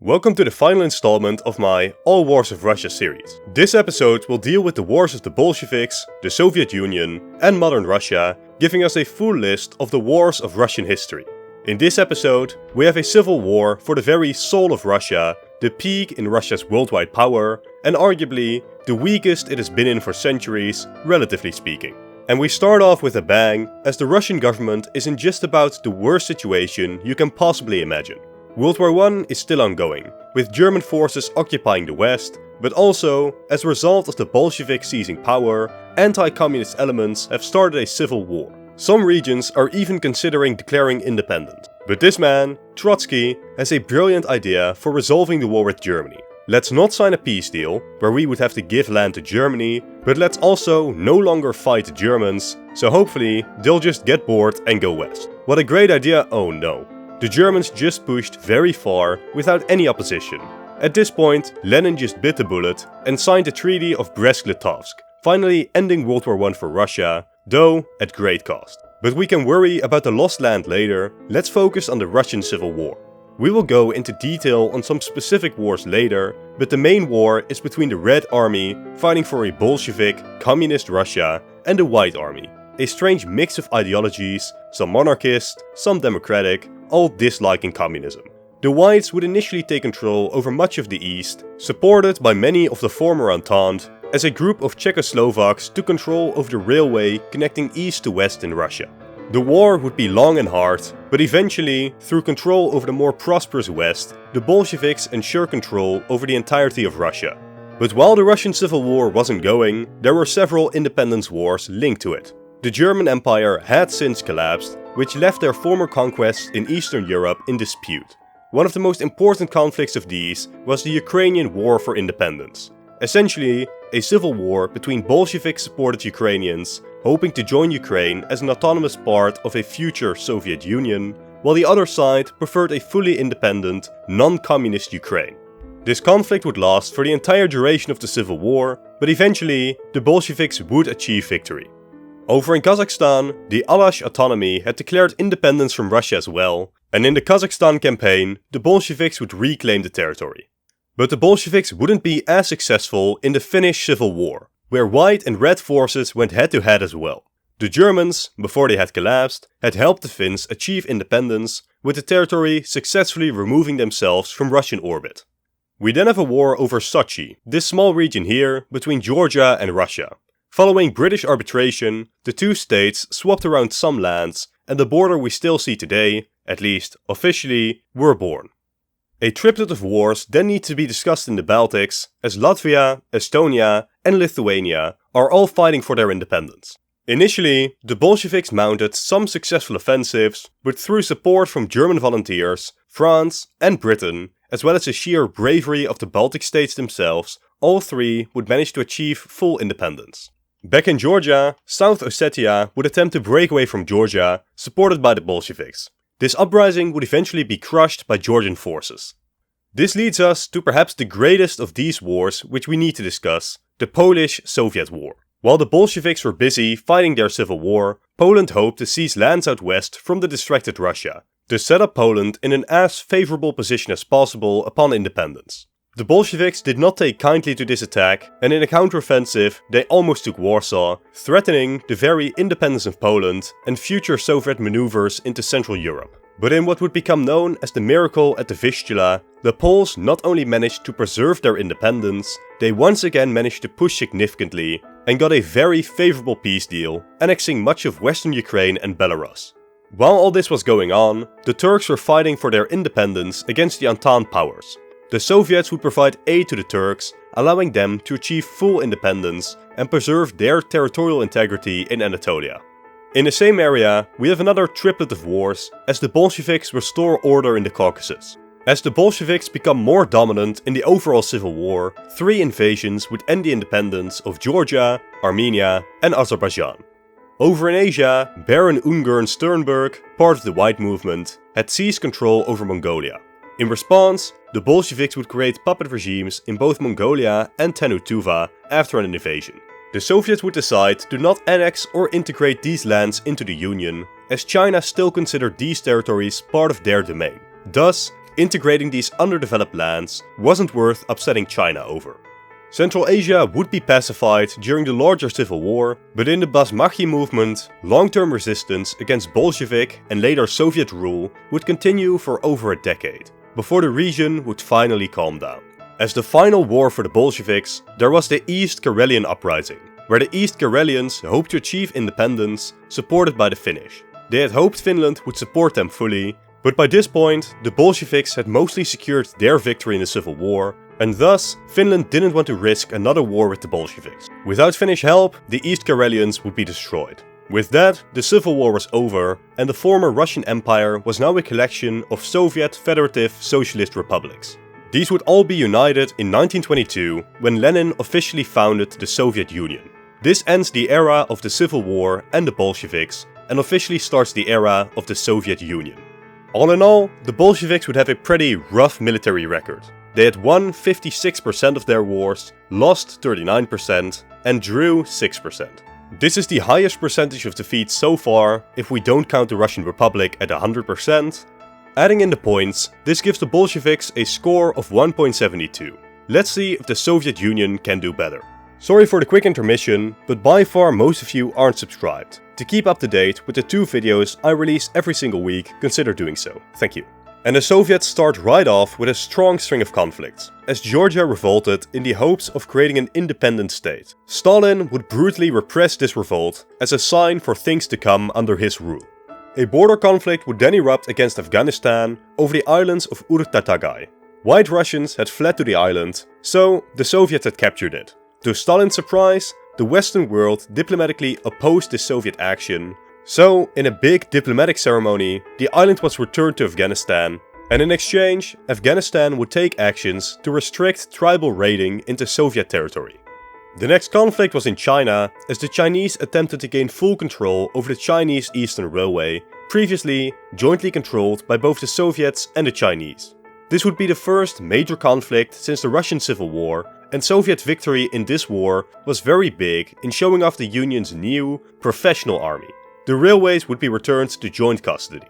Welcome to the final installment of my All Wars of Russia series. This episode will deal with the wars of the Bolsheviks, the Soviet Union and modern Russia, giving us a full list of the wars of Russian history. In this episode, we have a civil war for the very soul of Russia, the peak in Russia's worldwide power, and arguably the weakest it has been in for centuries, relatively speaking. And we start off with a bang, as the Russian government is in just about the worst situation you can possibly imagine. World War I is still ongoing, with German forces occupying the West, but also, as a result of the Bolsheviks seizing power, anti-communist elements have started a civil war. Some regions are even considering declaring independence. But this man, Trotsky, has a brilliant idea for resolving the war with Germany. Let's not sign a peace deal, where we would have to give land to Germany, but let's also no longer fight the Germans, so hopefully they'll just get bored and go west. What a great idea, oh no. The Germans just pushed very far without any opposition. At this point, Lenin just bit the bullet and signed the Treaty of Brest-Litovsk, finally ending World War I for Russia, though at great cost. But we can worry about the lost land later, let's focus on the Russian Civil War. We will go into detail on some specific wars later, but the main war is between the Red Army, fighting for a Bolshevik, communist Russia, and the White Army. A strange mix of ideologies, some monarchist, some democratic, all disliking communism. The Whites would initially take control over much of the East, supported by many of the former Entente, as a group of Czechoslovaks took control over the railway connecting east to west in Russia. The war would be long and hard, but eventually, through control over the more prosperous West, the Bolsheviks ensured control over the entirety of Russia. But while the Russian Civil War wasn't going, there were several independence wars linked to it. The German Empire had since collapsed, which left their former conquests in Eastern Europe in dispute. One of the most important conflicts of these was the Ukrainian War for Independence. Essentially, a civil war between Bolshevik-supported Ukrainians hoping to join Ukraine as an autonomous part of a future Soviet Union, while the other side preferred a fully independent, non-communist Ukraine. This conflict would last for the entire duration of the Civil War, but eventually the Bolsheviks would achieve victory. Over in Kazakhstan, the Alash autonomy had declared independence from Russia as well, and in the Kazakhstan campaign, the Bolsheviks would reclaim the territory. But the Bolsheviks wouldn't be as successful in the Finnish Civil War, where white and red forces went head to head as well. The Germans, before they had collapsed, had helped the Finns achieve independence, with the territory successfully removing themselves from Russian orbit. We then have a war over Sochi, this small region here between Georgia and Russia. Following British arbitration, the two states swapped around some lands, and the border we still see today, at least officially, were born. A triplet of wars then need to be discussed in the Baltics, as Latvia, Estonia and Lithuania are all fighting for their independence. Initially, the Bolsheviks mounted some successful offensives, but through support from German volunteers, France and Britain, as well as the sheer bravery of the Baltic states themselves, all three would manage to achieve full independence. Back in Georgia, South Ossetia would attempt to break away from Georgia, supported by the Bolsheviks. This uprising would eventually be crushed by Georgian forces. This leads us to perhaps the greatest of these wars which we need to discuss, the Polish-Soviet War. While the Bolsheviks were busy fighting their civil war, Poland hoped to seize lands out west from the distracted Russia, to set up Poland in an as favorable position as possible upon independence. The Bolsheviks did not take kindly to this attack, and in a counteroffensive they almost took Warsaw, threatening the very independence of Poland and future Soviet maneuvers into Central Europe. But in what would become known as the miracle at the Vistula, the Poles not only managed to preserve their independence, they once again managed to push significantly and got a very favorable peace deal, annexing much of western Ukraine and Belarus. While all this was going on, the Turks were fighting for their independence against the Entente powers. The Soviets would provide aid to the Turks, allowing them to achieve full independence and preserve their territorial integrity in Anatolia. In the same area, we have another triplet of wars as the Bolsheviks restore order in the Caucasus. As the Bolsheviks become more dominant in the overall civil war, 3 invasions would end the independence of Georgia, Armenia and Azerbaijan. Over in Asia, Baron Ungern Sternberg, part of the White Movement, had seized control over Mongolia. In response, the Bolsheviks would create puppet regimes in both Mongolia and Tannu-Tuva after an invasion. The Soviets would decide to not annex or integrate these lands into the Union, as China still considered these territories part of their domain. Thus, integrating these underdeveloped lands wasn't worth upsetting China over. Central Asia would be pacified during the larger civil war, but in the Basmachi movement, long-term resistance against Bolshevik and later Soviet rule would continue for over a decade, before the region would finally calm down. As the final war for the Bolsheviks, there was the East Karelian Uprising, where the East Karelians hoped to achieve independence, supported by the Finnish. They had hoped Finland would support them fully, but by this point, the Bolsheviks had mostly secured their victory in the civil war, and thus, Finland didn't want to risk another war with the Bolsheviks. Without Finnish help, the East Karelians would be destroyed. With that, the civil war was over, and the former Russian Empire was now a collection of Soviet Federative Socialist republics. These would all be united in 1922, when Lenin officially founded the Soviet Union. This ends the era of the Civil War and the Bolsheviks, and officially starts the era of the Soviet Union. All in all, the Bolsheviks would have a pretty rough military record. They had won 56% of their wars, lost 39%, and drew 6%. This is the highest percentage of defeats so far, if we don't count the Russian Republic at 100%. Adding in the points, this gives the Bolsheviks a score of 1.72. Let's see if the Soviet Union can do better. Sorry for the quick intermission, but by far most of you aren't subscribed. To keep up to date with the 2 videos I release every single week, consider doing so. Thank you. And the Soviets start right off with a strong string of conflicts, as Georgia revolted in the hopes of creating an independent state. Stalin would brutally repress this revolt as a sign for things to come under his rule. A border conflict would then erupt against Afghanistan over the islands of Ur-Tatagai. White Russians had fled to the island, so the Soviets had captured it. To Stalin's surprise, the Western world diplomatically opposed this Soviet action. So, in a big diplomatic ceremony, the island was returned to Afghanistan, and in exchange, Afghanistan would take actions to restrict tribal raiding into Soviet territory. The next conflict was in China, as the Chinese attempted to gain full control over the Chinese Eastern Railway, previously jointly controlled by both the Soviets and the Chinese. This would be the first major conflict since the Russian Civil War, and Soviet victory in this war was very big in showing off the Union's new, professional army. The railways would be returned to joint custody.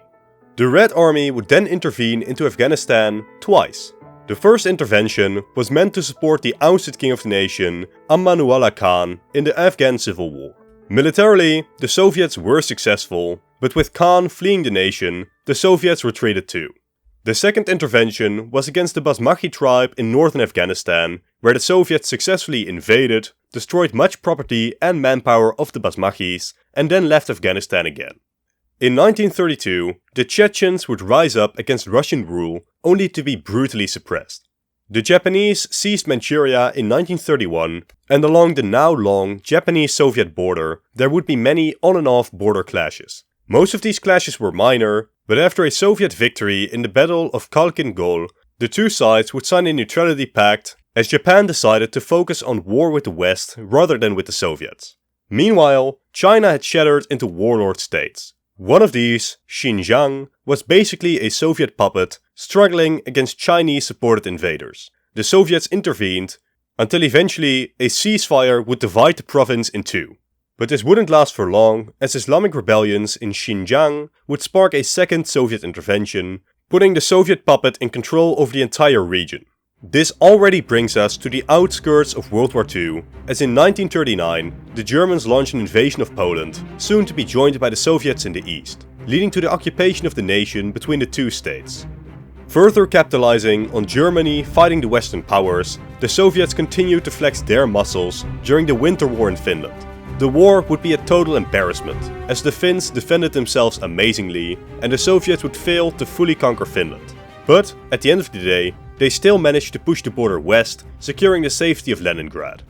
The Red Army would then intervene into Afghanistan twice. The first intervention was meant to support the ousted king of the nation, Amanuallah Khan, in the Afghan Civil War. Militarily, the Soviets were successful, but with Khan fleeing the nation, the Soviets retreated too. The second intervention was against the Basmachi tribe in northern Afghanistan, where the Soviets successfully invaded, destroyed much property and manpower of the Basmachis, and then left Afghanistan again. In 1932, the Chechens would rise up against Russian rule, only to be brutally suppressed. The Japanese seized Manchuria in 1931, and along the now long Japanese-Soviet border, there would be many on and off border clashes. Most of these clashes were minor, but after a Soviet victory in the Battle of Khalkhin Gol, the two sides would sign a neutrality pact, as Japan decided to focus on war with the West rather than with the Soviets. Meanwhile, China had shattered into warlord states. One of these, Xinjiang, was basically a Soviet puppet struggling against Chinese-supported invaders. The Soviets intervened, until eventually a ceasefire would divide the province in two. But this wouldn't last for long, as Islamic rebellions in Xinjiang would spark a second Soviet intervention, putting the Soviet puppet in control over the entire region. This already brings us to the outskirts of World War II, as in 1939, the Germans launched an invasion of Poland, soon to be joined by the Soviets in the east, leading to the occupation of the nation between the two states. Further capitalizing on Germany fighting the Western powers, the Soviets continued to flex their muscles during the Winter War in Finland. The war would be a total embarrassment, as the Finns defended themselves amazingly, and the Soviets would fail to fully conquer Finland. But, at the end of the day, they still managed to push the border west, securing the safety of Leningrad.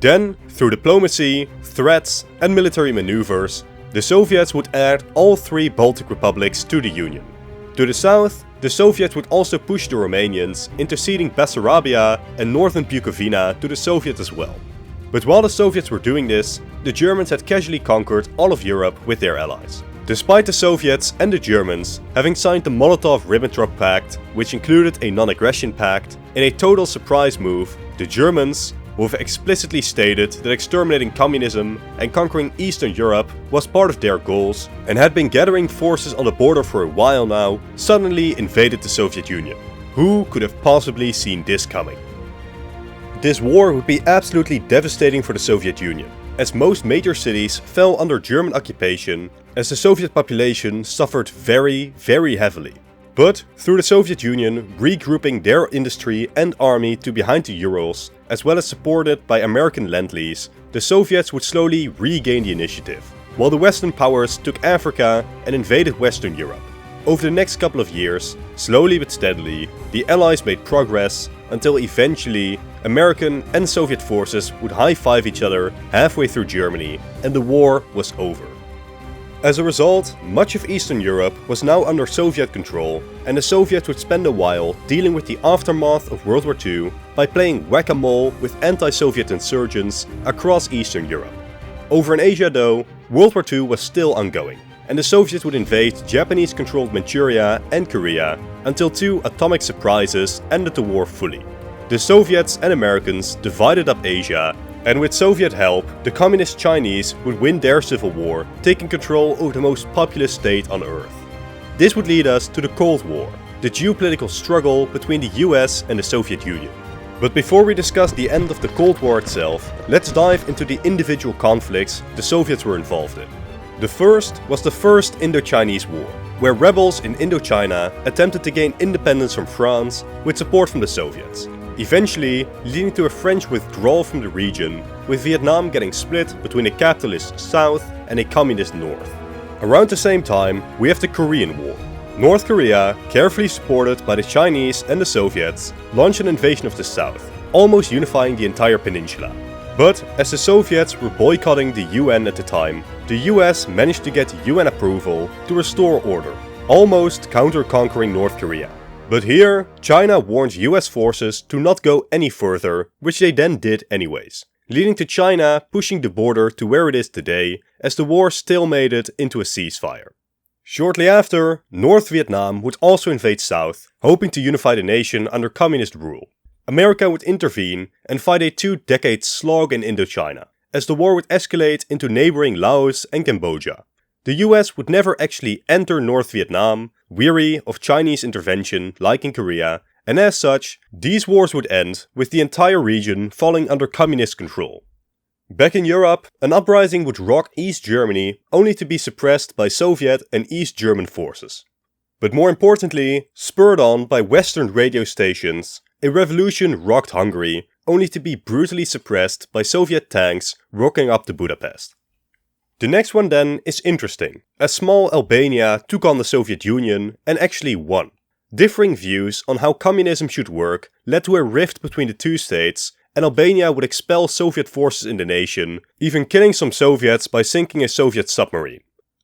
Then, through diplomacy, threats, and military maneuvers, the Soviets would add all three Baltic republics to the Union. To the south, the Soviets would also push the Romanians into ceding Bessarabia and northern Bukovina to the Soviets as well. But while the Soviets were doing this, the Germans had casually conquered all of Europe with their allies. Despite the Soviets and the Germans having signed the Molotov-Ribbentrop Pact, which included a non-aggression pact, in a total surprise move, the Germans, who have explicitly stated that exterminating communism and conquering Eastern Europe was part of their goals and had been gathering forces on the border for a while now, suddenly invaded the Soviet Union. Who could have possibly seen this coming? This war would be absolutely devastating for the Soviet Union, as most major cities fell under German occupation, as the Soviet population suffered very heavily. But through the Soviet Union regrouping their industry and army to behind the Urals, as well as supported by American Lend-Lease, the Soviets would slowly regain the initiative, while the Western powers took Africa and invaded Western Europe. Over the next couple of years, slowly but steadily, the Allies made progress until eventually American and Soviet forces would high-five each other halfway through Germany and the war was over. As a result, much of Eastern Europe was now under Soviet control, and the Soviets would spend a while dealing with the aftermath of World War II by playing whack-a-mole with anti-Soviet insurgents across Eastern Europe. Over in Asia though, World War II was still ongoing, and the Soviets would invade Japanese-controlled Manchuria and Korea until two atomic surprises ended the war fully. The Soviets and Americans divided up Asia, and with Soviet help, the Communist Chinese would win their civil war, taking control over the most populous state on Earth. This would lead us to the Cold War, the geopolitical struggle between the US and the Soviet Union. But before we discuss the end of the Cold War itself, let's dive into the individual conflicts the Soviets were involved in. The first was the First Indo-Chinese War, where rebels in Indochina attempted to gain independence from France with support from the Soviets, eventually leading to a French withdrawal from the region, with Vietnam getting split between a capitalist South and a communist North. Around the same time, we have the Korean War. North Korea, carefully supported by the Chinese and the Soviets, launched an invasion of the South, almost unifying the entire peninsula. But as the Soviets were boycotting the UN at the time, the US managed to get UN approval to restore order, almost counter-conquering North Korea. But here, China warned US forces to not go any further, which they then did anyways, leading to China pushing the border to where it is today, as the war stalemated into a ceasefire. Shortly after, North Vietnam would also invade South, hoping to unify the nation under communist rule. America would intervene and fight a 2-decade slog in Indochina, as the war would escalate into neighboring Laos and Cambodia. The US would never actually enter North Vietnam, weary of Chinese intervention like in Korea, and as such, these wars would end with the entire region falling under communist control. Back in Europe, an uprising would rock East Germany, only to be suppressed by Soviet and East German forces. But more importantly, spurred on by Western radio stations, a revolution rocked Hungary, only to be brutally suppressed by Soviet tanks rocking up to Budapest. The next one then is interesting, as small Albania took on the Soviet Union and actually won. Differing views on how communism should work led to a rift between the two states, and Albania would expel Soviet forces in the nation, even killing some Soviets by sinking a Soviet submarine.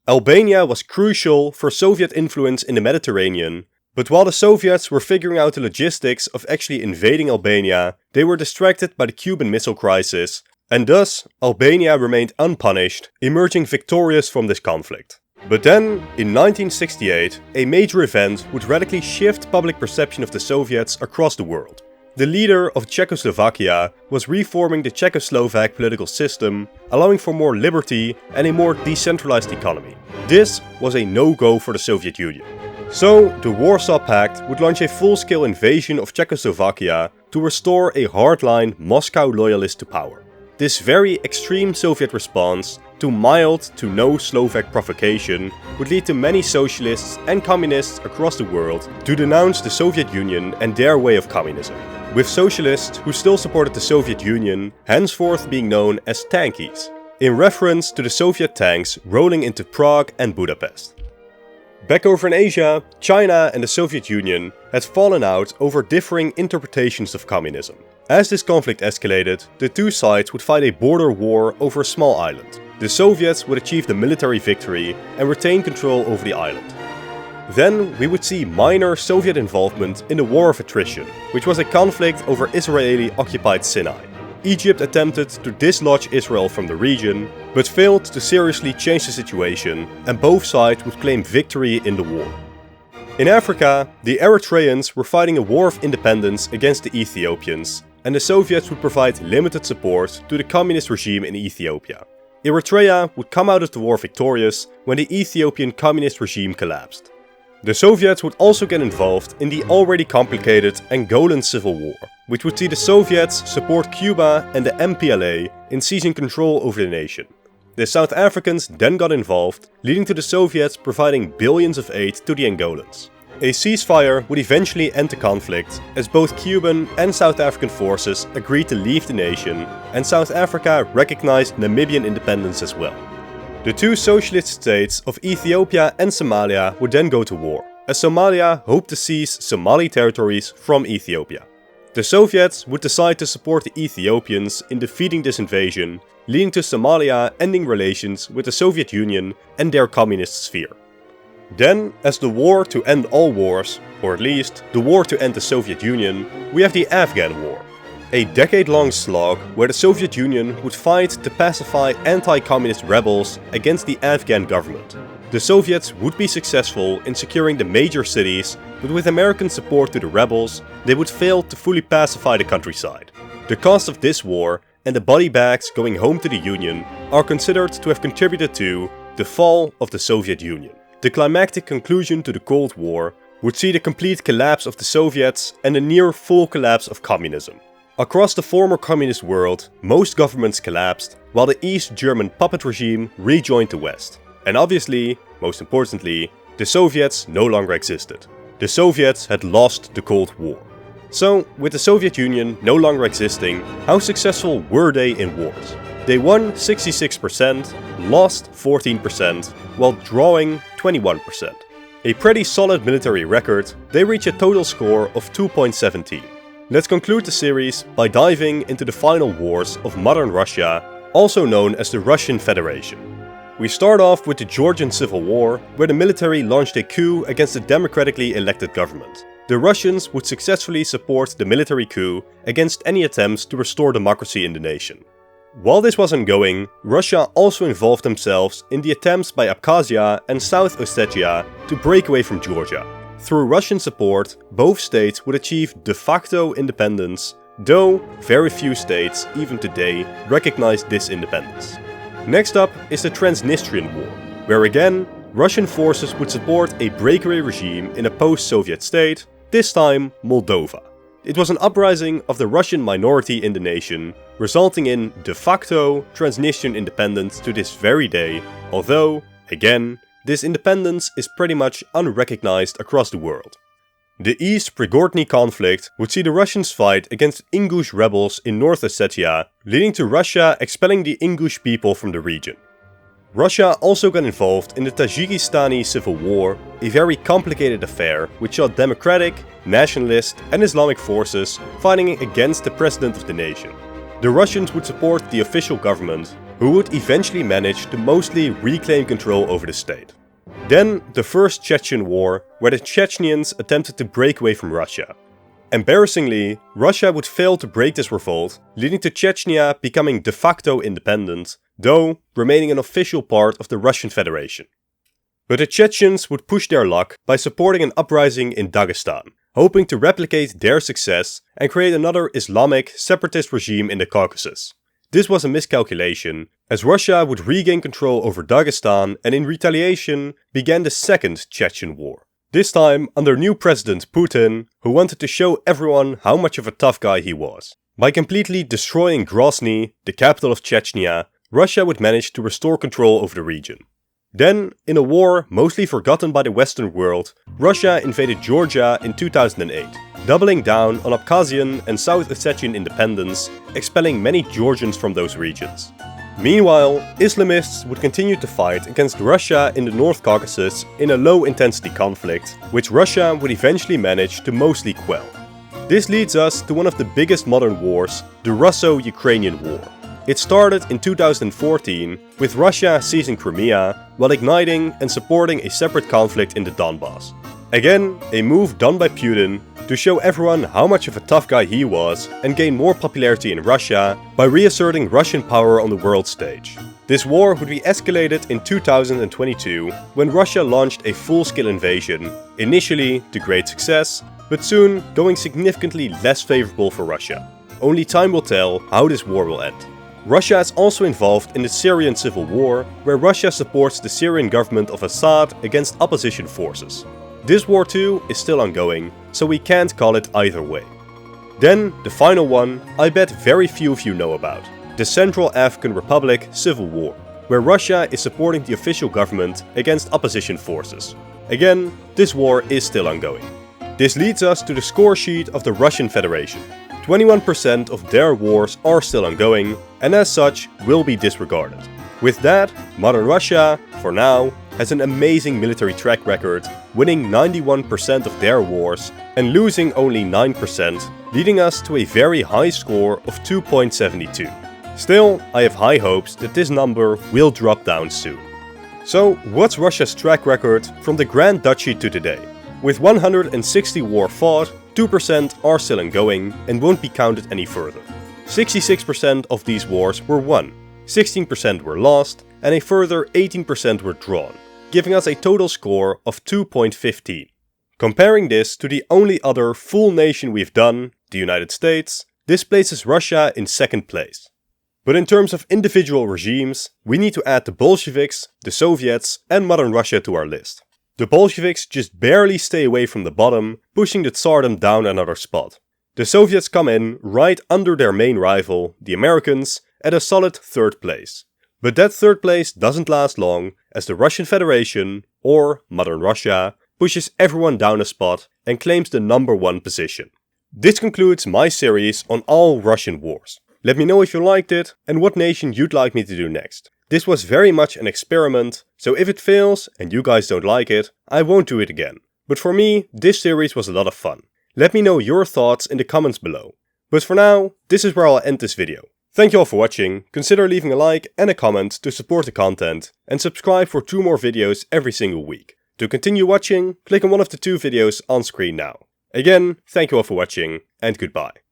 Albania was crucial for Soviet influence in the Mediterranean, but while the Soviets were figuring out the logistics of actually invading Albania, they were distracted by the Cuban Missile Crisis, and thus Albania remained unpunished, emerging victorious from this conflict. But then, in 1968, a major event would radically shift public perception of the Soviets across the world. The leader of Czechoslovakia was reforming the Czechoslovak political system, allowing for more liberty and a more decentralized economy. This was a no-go for the Soviet Union. So, the Warsaw Pact would launch a full-scale invasion of Czechoslovakia to restore a hardline Moscow loyalist to power. This very extreme Soviet response to mild to no Slovak provocation would lead to many socialists and communists across the world to denounce the Soviet Union and their way of communism, with socialists who still supported the Soviet Union henceforth being known as tankies, in reference to the Soviet tanks rolling into Prague and Budapest. Back over in Asia, China and the Soviet Union had fallen out over differing interpretations of communism. As this conflict escalated, the two sides would fight a border war over a small island. The Soviets would achieve the military victory and retain control over the island. Then we would see minor Soviet involvement in the War of Attrition, which was a conflict over Israeli-occupied Sinai. Egypt attempted to dislodge Israel from the region, but failed to seriously change the situation, and both sides would claim victory in the war. In Africa, the Eritreans were fighting a war of independence against the Ethiopians, and the Soviets would provide limited support to the communist regime in Ethiopia. Eritrea would come out of the war victorious when the Ethiopian communist regime collapsed. The Soviets would also get involved in the already complicated Angolan Civil War, which would see the Soviets support Cuba and the MPLA in seizing control over the nation. The South Africans then got involved, leading to the Soviets providing billions of aid to the Angolans. A ceasefire would eventually end the conflict, as both Cuban and South African forces agreed to leave the nation, and South Africa recognized Namibian independence as well. The two socialist states of Ethiopia and Somalia would then go to war, as Somalia hoped to seize Somali territories from Ethiopia. The Soviets would decide to support the Ethiopians in defeating this invasion, leading to Somalia ending relations with the Soviet Union and their communist sphere. Then, as the war to end all wars, or at least the war to end the Soviet Union, we have the Afghan War. A decade-long slog where the Soviet Union would fight to pacify anti-communist rebels against the Afghan government. The Soviets would be successful in securing the major cities, but with American support to the rebels, they would fail to fully pacify the countryside. The cost of this war and the body bags going home to the Union are considered to have contributed to the fall of the Soviet Union. The climactic conclusion to the Cold War would see the complete collapse of the Soviets and the near full collapse of communism. Across the former communist world, most governments collapsed, while the East German puppet regime rejoined the West. And obviously, most importantly, the Soviets no longer existed. The Soviets had lost the Cold War. So, with the Soviet Union no longer existing, how successful were they in wars? They won 66%, lost 14%, while drawing 21%. A pretty solid military record, they reach a total score of 2.17. Let's conclude the series by diving into the final wars of modern Russia, also known as the Russian Federation. We start off with the Georgian Civil War, where the military launched a coup against the democratically elected government. The Russians would successfully support the military coup against any attempts to restore democracy in the nation. While this was ongoing, Russia also involved themselves in the attempts by Abkhazia and South Ossetia to break away from Georgia. Through Russian support, both states would achieve de facto independence, though very few states, even today, recognize this independence. Next up is the Transnistrian War, where again, Russian forces would support a breakaway regime in a post-Soviet state, this time Moldova. It was an uprising of the Russian minority in the nation, resulting in de facto Transnistrian independence to this very day, although, again, this independence is pretty much unrecognized across the world. The East Prigorny conflict would see the Russians fight against Ingush rebels in North Ossetia, leading to Russia expelling the Ingush people from the region. Russia also got involved in the Tajikistani Civil War, a very complicated affair which saw democratic, nationalist and Islamic forces fighting against the president of the nation. The Russians would support the official government, who would eventually manage to mostly reclaim control over the state. Then the First Chechen War, where the Chechens attempted to break away from Russia. Embarrassingly, Russia would fail to break this revolt, leading to Chechnya becoming de facto independent, though remaining an official part of the Russian Federation. But the Chechens would push their luck by supporting an uprising in Dagestan, hoping to replicate their success and create another Islamic separatist regime in the Caucasus. This was a miscalculation, as Russia would regain control over Dagestan and in retaliation began the Second Chechen War. This time under new President Putin, who wanted to show everyone how much of a tough guy he was. By completely destroying Grozny, the capital of Chechnya, Russia would manage to restore control over the region. Then, in a war mostly forgotten by the Western world, Russia invaded Georgia in 2008, doubling down on Abkhazian and South Ossetian independence, expelling many Georgians from those regions. Meanwhile, Islamists would continue to fight against Russia in the North Caucasus in a low-intensity conflict, which Russia would eventually manage to mostly quell. This leads us to one of the biggest modern wars, the Russo-Ukrainian War. It started in 2014, with Russia seizing Crimea, while igniting and supporting a separate conflict in the Donbass. Again, a move done by Putin to show everyone how much of a tough guy he was and gain more popularity in Russia by reasserting Russian power on the world stage. This war would be escalated in 2022 when Russia launched a full-scale invasion, initially to great success, but soon going significantly less favorable for Russia. only time will tell how this war will end. Russia is also involved in the Syrian civil war, where Russia supports the Syrian government of Assad against opposition forces. This war too is still ongoing, so we can't call it either way. Then, the final one, I bet very few of you know about. The Central African Republic Civil War, where Russia is supporting the official government against opposition forces. Again, this war is still ongoing. This leads us to the score sheet of the Russian Federation. 21% of their wars are still ongoing, and as such will be disregarded. With that, modern Russia, for now, has an amazing military track record, winning 91% of their wars and losing only 9%, leading us to a very high score of 2.72. Still, I have high hopes that this number will drop down soon. So, what's Russia's track record from the Grand Duchy to today? With 160 war fought, 2% are still ongoing and won't be counted any further. 66% of these wars were won, 16% were lost, and a further 18% were drawn, giving us a total score of 2.15. Comparing this to the only other full nation we've done, the United States, this places Russia in second place. But in terms of individual regimes, we need to add the Bolsheviks, the Soviets, and modern Russia to our list. The Bolsheviks just barely stay away from the bottom, pushing the Tsardom down another spot. The Soviets come in right under their main rival, the Americans, at a solid third place. But that third place doesn't last long, as the Russian Federation, or modern Russia, pushes everyone down a spot and claims the #1 position. This concludes my series on all Russian wars. Let me know if you liked it and what nation you'd like me to do next. This was very much an experiment, so if it fails and you guys don't like it, I won't do it again. But for me, this series was a lot of fun. Let me know your thoughts in the comments below. But for now, this is where I'll end this video. Thank you all for watching, consider leaving a like and a comment to support the content, and subscribe for 2 more videos every single week. To continue watching, click on one of the 2 videos on screen now. Again, thank you all for watching, and goodbye.